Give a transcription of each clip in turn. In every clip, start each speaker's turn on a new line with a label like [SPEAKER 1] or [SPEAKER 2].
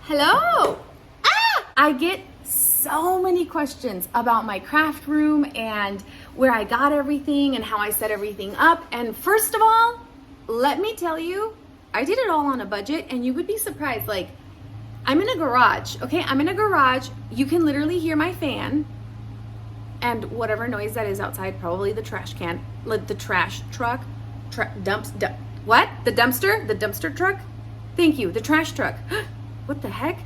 [SPEAKER 1] Hello! I get so many questions about my craft room and where I got everything and how I set everything up. And first of all, let me tell you, I did it all on a budget, and you would be surprised. Like, I'm in a garage, okay? I'm in a garage. You can literally hear my fan and whatever noise that is outside, probably the trash can, like the trash truck, what? The dumpster truck? Thank you, the trash truck. What the heck?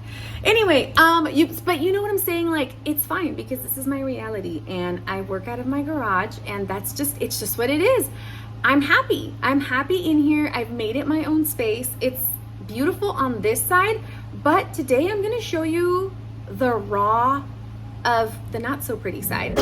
[SPEAKER 1] Anyway, but you know what I'm saying? Like, it's fine because this is my reality and I work out of my garage, and it's just what it is. I'm happy in here. I've made it my own space. It's beautiful on this side, but today I'm gonna show you the raw of the not so pretty side.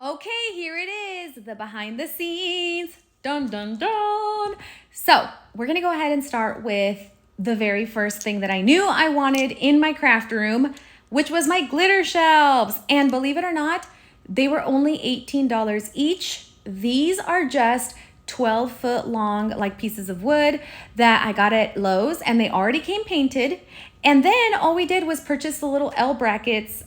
[SPEAKER 1] Okay, here it is, the behind the scenes. Dun, dun, dun. So we're gonna go ahead and start with the very first thing that I knew I wanted in my craft room, which was my glitter shelves. And believe it or not, they were only $18 each. These are just 12-foot long like pieces of wood that I got at Lowe's, and they already came painted. And then all we did was purchase the little L brackets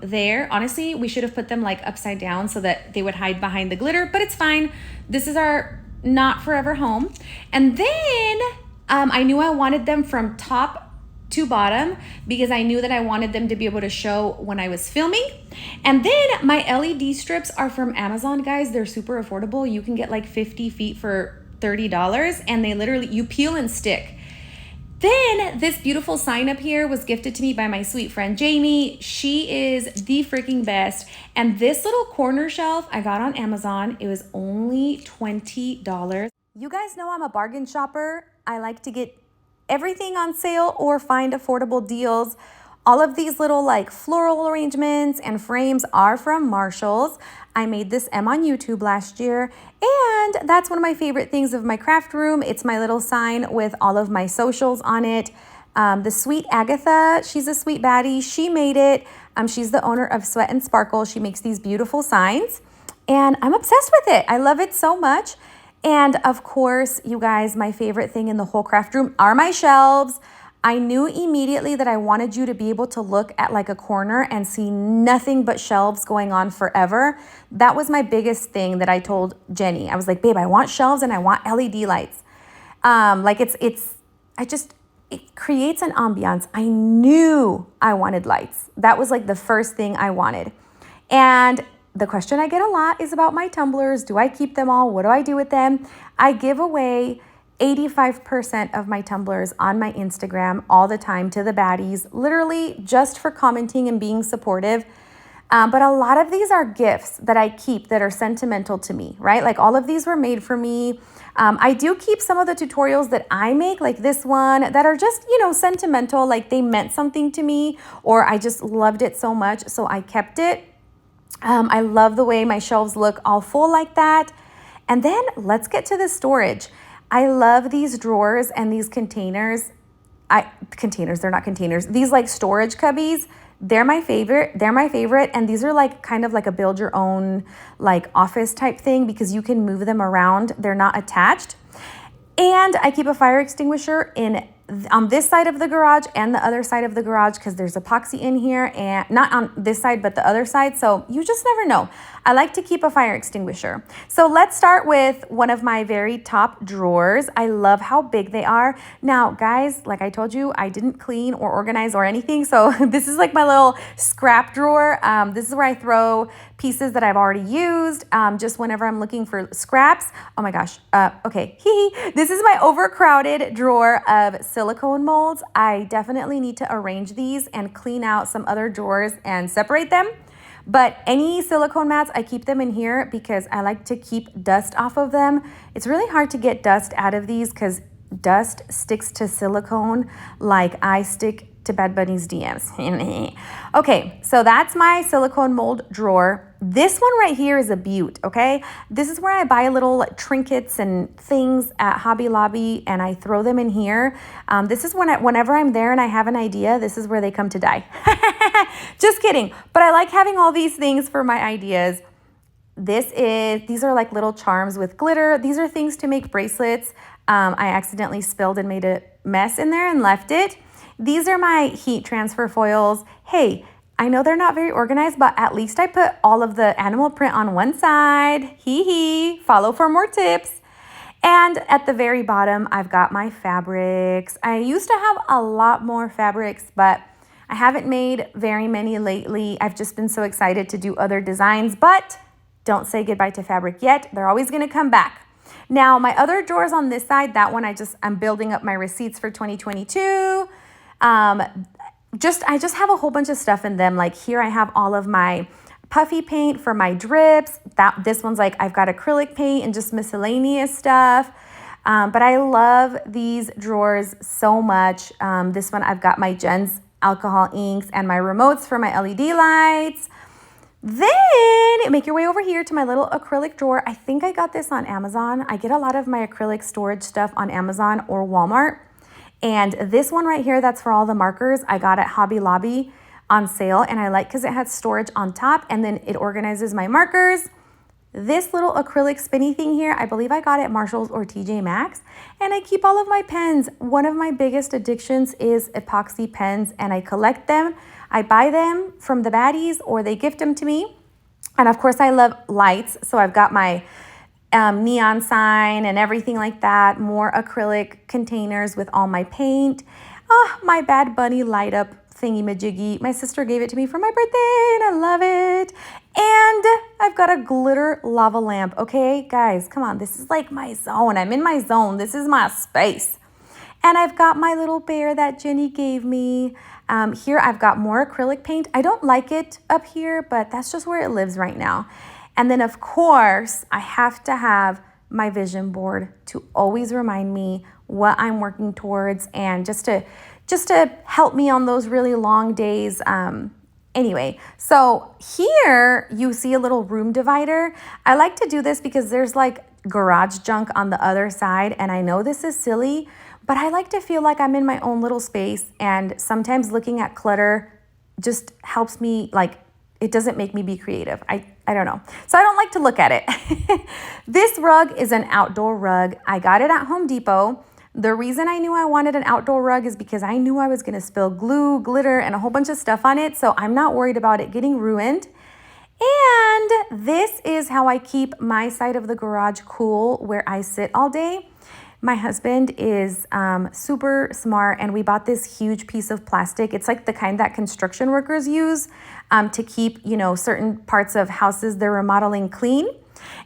[SPEAKER 1] there. Honestly, we should have put them like upside down so that they would hide behind the glitter, but it's fine. This is our not forever home. And then I knew I wanted them from top to bottom because I knew that I wanted them to be able to show when I was filming. And then my LED strips are from Amazon, guys. They're super affordable. You can get like 50 feet for $30, and they literally, you peel and stick. Then this beautiful sign up here was gifted to me by my sweet friend Jamie. She is the freaking best. And this little corner shelf I got on Amazon. It was only $20. You guys know I'm a bargain shopper. I like to get everything on sale or find affordable deals. All of these little like floral arrangements and frames are from Marshall's. I made this M on YouTube last year, and that's one of my favorite things of my craft room. It's my little sign with all of my socials on it. The sweet Agatha, she's a sweet baddie. She made it. She's the owner of Sweat and Sparkle. She makes these beautiful signs, and I'm obsessed with it. I love it so much. And of course, you guys, my favorite thing in the whole craft room are my shelves. I knew immediately that I wanted you to be able to look at like a corner and see nothing but shelves going on forever. That was my biggest thing that I told Jenny. I was like, babe, I want shelves and I want LED lights. It creates an ambiance. I knew I wanted lights. That was like the first thing I wanted. And the question I get a lot is about my tumblers. Do I keep them all? What do I do with them? I give away 85% of my tumblers on my Instagram all the time to the baddies, literally just for commenting and being supportive. But a lot of these are gifts that I keep that are sentimental to me, right? Like all of these were made for me. I do keep some of the tutorials that I make, like this one, that are just, sentimental, like they meant something to me, or I just loved it so much, so I kept it. I love the way my shelves look all full like that. And then let's get to the storage. I love these drawers and these containers. They're not containers. These like storage cubbies, they're my favorite. And these are like kind of like a build your own like office type thing because you can move them around. They're not attached. And I keep a fire extinguisher on this side of the garage and the other side of the garage because there's epoxy in here, and not on this side, but the other side. So you just never know. I like to keep a fire extinguisher. So let's start with one of my very top drawers. I love how big they are. Now, guys, like I told you, I didn't clean or organize or anything. So this is like my little scrap drawer. This is where I throw pieces that I've already used, just whenever I'm looking for scraps. Oh my gosh. Okay. This is my overcrowded drawer of silicone molds. I definitely need to arrange these and clean out some other drawers and separate them. But any silicone mats, I keep them in here because I like to keep dust off of them. It's really hard to get dust out of these because dust sticks to silicone like I stick to Bad Bunny's DMs. Okay, so that's my silicone mold drawer. This one right here is a beaut, okay? This is where I buy little trinkets and things at Hobby Lobby, and I throw them in here. This is whenever I'm there and I have an idea, this is where they come to die. Just kidding. But I like having all these things for my ideas. These are like little charms with glitter. These are things to make bracelets. I accidentally spilled and made a mess in there and left it. These are my heat transfer foils. Hey, I know they're not very organized, but at least I put all of the animal print on one side. Hee hee, follow for more tips. And at the very bottom, I've got my fabrics. I used to have a lot more fabrics, but I haven't made very many lately. I've just been so excited to do other designs, but don't say goodbye to fabric yet. They're always gonna come back. Now, my other drawers on this side, that one I'm building up my receipts for 2022. I just have a whole bunch of stuff in them. Like here I have all of my puffy paint for my drips. This one's like I've got acrylic paint and just miscellaneous stuff. But I love these drawers so much. This one I've got my Jen's alcohol inks and my remotes for my LED lights. Then make your way over here to my little acrylic drawer. I think I got this on Amazon. I get a lot of my acrylic storage stuff on Amazon or Walmart. And this one right here, that's for all the markers, I got at Hobby Lobby on sale. And I like because it has storage on top and then it organizes my markers. This little acrylic spinny thing here, I believe I got it at Marshall's or TJ Maxx. And I keep all of my pens. One of my biggest addictions is epoxy pens and I collect them. I buy them from the baddies or they gift them to me. And of course I love lights. So I've got my neon sign and everything like that. More acrylic containers with all my paint. Oh, my Bad Bunny light up thingy majiggy. My sister gave it to me for my birthday and I love it. And I've got a glitter lava lamp. Okay, guys, come on. This is like my zone. I'm in my zone. This is my space. And I've got my little bear that Jenny gave me. Here I've got more acrylic paint. I don't like it up here, but that's just where it lives right now. And then of course, I have to have my vision board to always remind me what I'm working towards and just to help me on those really long days. Anyway, so here you see a little room divider. I like to do this because there's like garage junk on the other side. And I know this is silly, but I like to feel like I'm in my own little space. And sometimes looking at clutter just helps me, like, it doesn't make me be creative. I don't know. So I don't like to look at it. This rug is an outdoor rug. I got it at Home Depot. The reason I knew I wanted an outdoor rug is because I knew I was going to spill glue, glitter, and a whole bunch of stuff on it. So I'm not worried about it getting ruined. And this is how I keep my side of the garage cool where I sit all day. My husband is super smart and we bought this huge piece of plastic. It's like the kind that construction workers use to keep, certain parts of houses they're remodeling clean.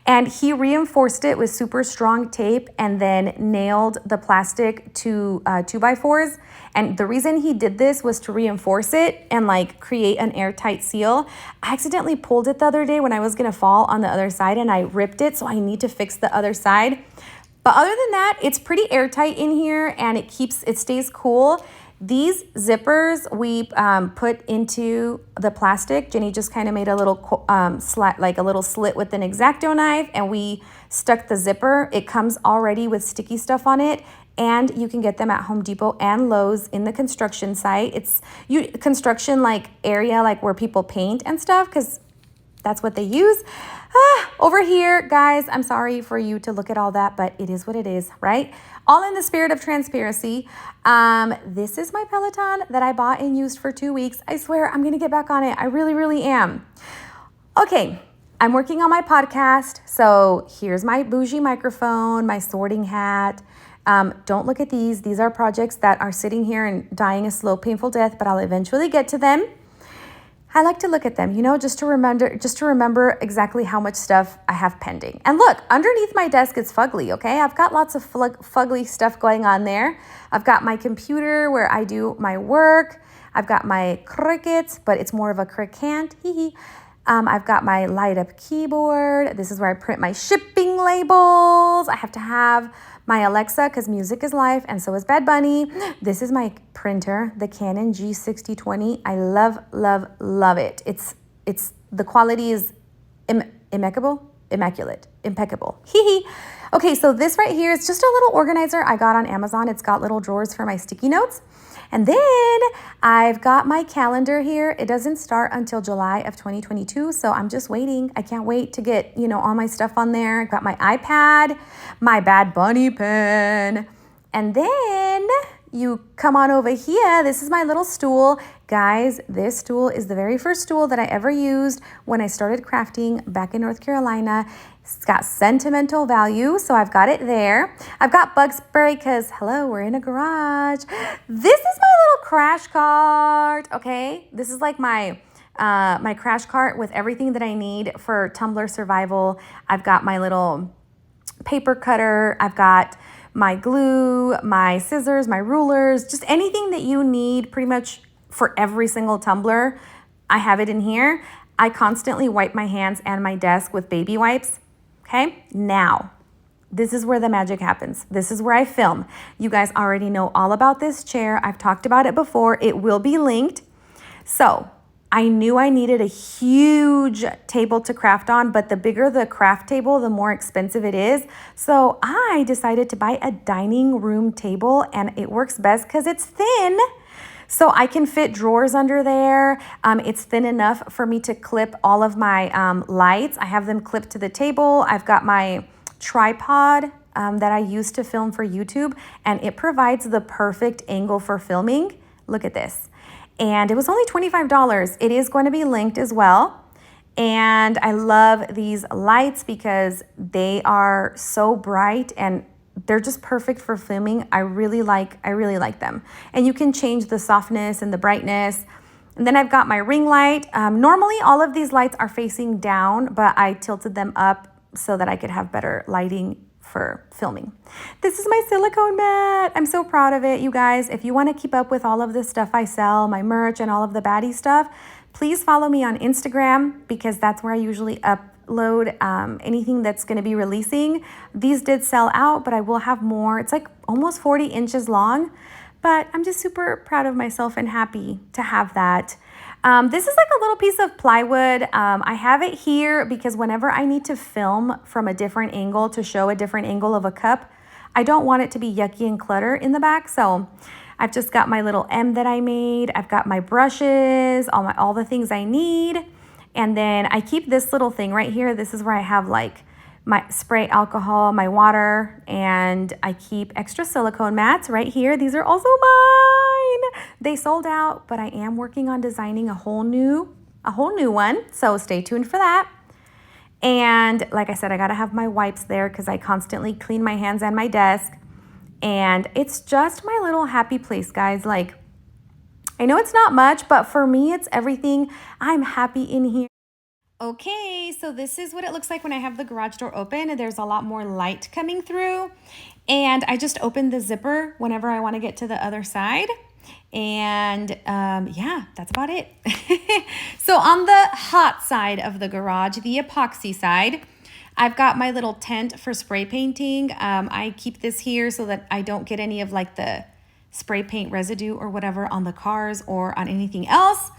[SPEAKER 1] And he reinforced it with super strong tape and then nailed the plastic to 2x4s. And the reason he did this was to reinforce it and like create an airtight seal. I accidentally pulled it the other day when I was gonna fall on the other side and I ripped it, so I need to fix the other side. But other than that, it's pretty airtight in here and it stays cool. These zippers we put into the plastic. Jenny just kind of made a little slit with an X-Acto knife and we stuck the zipper. It comes already with sticky stuff on it and you can get them at Home Depot and Lowe's in the construction site. It's construction like area like where people paint and stuff because that's what they use. Over here, guys, I'm sorry for you to look at all that, but it is what it is, right? All in the spirit of transparency. This is my Peloton that I bought and used for 2 weeks. I swear I'm going to get back on it. I really, really am. Okay, I'm working on my podcast. So here's my bougie microphone, my sorting hat. Don't look at these. These are projects that are sitting here and dying a slow, painful death, but I'll eventually get to them. I like to look at them, just to remember exactly how much stuff I have pending. And look, underneath my desk it's fugly, okay? I've got lots of fugly stuff going on there. I've got my computer where I do my work. I've got my crickets, but it's more of a crickant. I've got my light up keyboard. This is where I print my shipping labels. I have to have my Alexa because music is life and so is Bad Bunny. This is my printer, the Canon G6020. I love, love, love it. It's the quality is impeccable. Okay, so this right here is just a little organizer I got on Amazon. It's got little drawers for my sticky notes. And then I've got my calendar here. It doesn't start until July of 2022, so I'm just waiting. I can't wait to get, all my stuff on there. I've got my iPad, my Bad Bunny pen, and then you come on over here. This is my little stool. Guys, this stool is the very first stool that I ever used when I started crafting back in North Carolina. It's got sentimental value, so I've got it there. I've got bug spray because, hello, we're in a garage. This is my little crash cart, okay? This is like my crash cart with everything that I need for tumbler survival. I've got my little paper cutter. I've got my glue, my scissors, my rulers, just anything that you need pretty much for every single tumbler. I have it in here. I constantly wipe my hands and my desk with baby wipes. Okay, now, this is where the magic happens. This is where I film. You guys already know all about this chair. I've talked about it before. It will be linked. So I knew I needed a huge table to craft on, but the bigger the craft table, the more expensive it is. So I decided to buy a dining room table, and it works best because it's thin. So I can fit drawers under there. It's thin enough for me to clip all of my lights. I have them clipped to the table. I've got my tripod that I use to film for YouTube, and it provides the perfect angle for filming. Look at this. And it was only $25. It is going to be linked as well. And I love these lights because they are so bright and they're just perfect for filming. I really like them. And you can change the softness and the brightness. And then I've got my ring light. Normally all of these lights are facing down, but I tilted them up so that I could have better lighting for filming. This is my silicone mat. I'm so proud of it, you guys. If you want to keep up with all of the stuff I sell, my merch and all of the baddie stuff, please follow me on Instagram because that's where I usually upload anything that's going to be releasing. These did sell out, but I will have more. It's like almost 40 inches long, but I'm just super proud of myself and happy to have that. This is like a little piece of plywood. I have it here because whenever I need to film from a different angle to show a different angle of a cup, I don't want it to be yucky and clutter in the back. So I've just got my little M that I made. I've got my brushes, all the things I need. And then I keep this little thing right here. This is where I have like my spray alcohol, my water, and I keep extra silicone mats right here. These are also mine. They sold out, but I am working on designing a whole new one. So stay tuned for that. And like I said, I gotta have my wipes there because I constantly clean my hands and my desk. And it's just my little happy place, guys. Like, I know it's not much, but for me, it's everything. I'm happy in here. Okay, so this is what it looks like when I have the garage door open. There's a lot more light coming through. And I just opened the zipper whenever I want to get to the other side. And yeah, that's about it. So on the hot side of the garage, the epoxy side, I've got my little tent for spray painting. I keep this here so that I don't get any of like the spray paint residue or whatever on the cars or on anything else.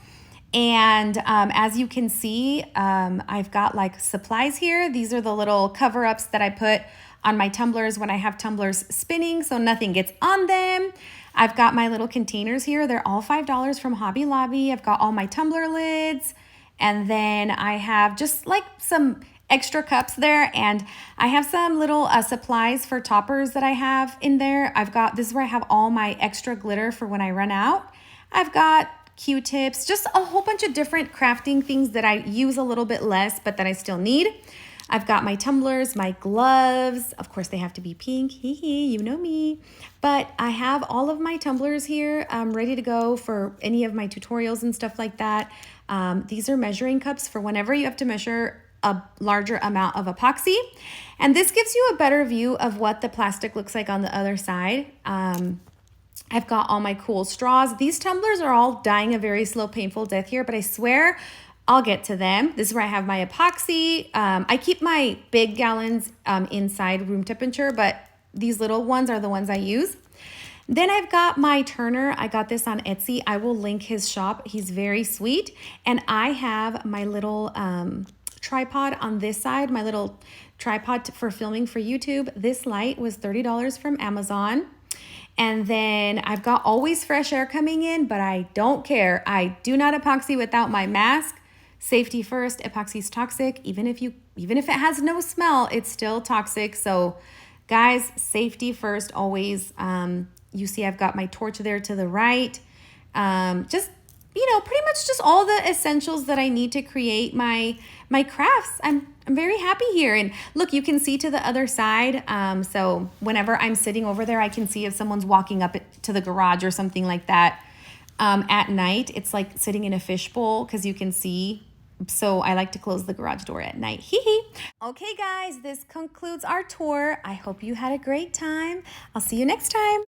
[SPEAKER 1] And as you can see, I've got like supplies here. These are the little cover-ups that I put on my tumblers when I have tumblers spinning so nothing gets on them. I've got my little containers here. They're all $5 from Hobby Lobby. I've got all my tumbler lids. And then I have just like some extra cups there. And I have some little supplies for toppers that I have in there. This is where I have all my extra glitter for when I run out. I've got Q-tips, just a whole bunch of different crafting things that I use a little bit less, but that I still need. I've got my tumblers, my gloves. Of course, they have to be pink. Hee hee, you know me. But I have all of my tumblers here ready to go for any of my tutorials and stuff like that. These are measuring cups for whenever you have to measure a larger amount of epoxy. And this gives you a better view of what the plastic looks like on the other side. I've got all my cool straws. These tumblers are all dying a very slow, painful death here, but I swear I'll get to them. This is where I have my epoxy. I keep my big gallons inside room temperature, but these little ones are the ones I use. Then I've got my turner. I got this on Etsy. I will link his shop. He's very sweet. And I have my little tripod on this side, my little tripod for filming for YouTube. This light was $30 from Amazon. And then I've got always fresh air coming in, but I don't care. I do not epoxy without my mask. Safety first. Epoxy is toxic. Even if it has no smell, it's still toxic. So guys, safety first always. You see I've got my torch there to the right. Just, pretty much just all the essentials that I need to create my crafts. I'm very happy here. And look, you can see to the other side. So whenever I'm sitting over there, I can see if someone's walking up to the garage or something like that. At night, it's like sitting in a fishbowl because you can see. So I like to close the garage door at night. Hee hee. Okay, guys, this concludes our tour. I hope you had a great time. I'll see you next time.